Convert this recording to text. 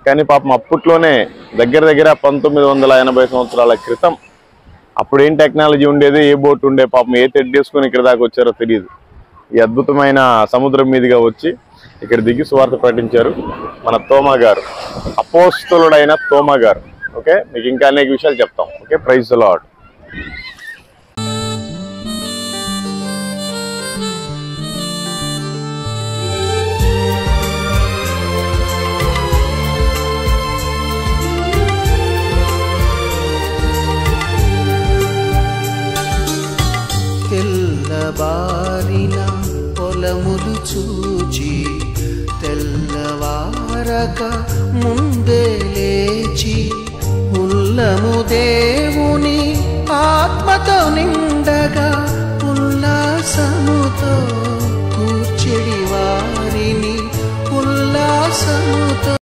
కానీ పాపం అప్పట్లోనే దగ్గర దగ్గర 1980 సంవత్సరాల క్రితం అప్పుడు ఏం టెక్నాలజీ ఉండేది, ఏ బోట్ ఉండే, పాపం ఏ తెడ్డేసుకొని ఇక్కడ దాకా వచ్చారో తెలియదు. ఈ అద్భుతమైన సముద్రం మీదుగా వచ్చి ఇక్కడ దిగి సువార్త ప్రకటించారు మన తోమా గారు, అపోస్తలుడైన తోమా గారు. ఓకే, మీకు ఇంకా అనేక విషయాలు చెప్తాం. Okay, praise the lord. తెల్లబారిన పొలములు చూచి తెల్లవారక ముందే లేచి ఉల్లము దేవుని ఆత్మతో నిండగా ఉల్లాసముతో కూర్చెడి వారిని ఉల్లాసముతో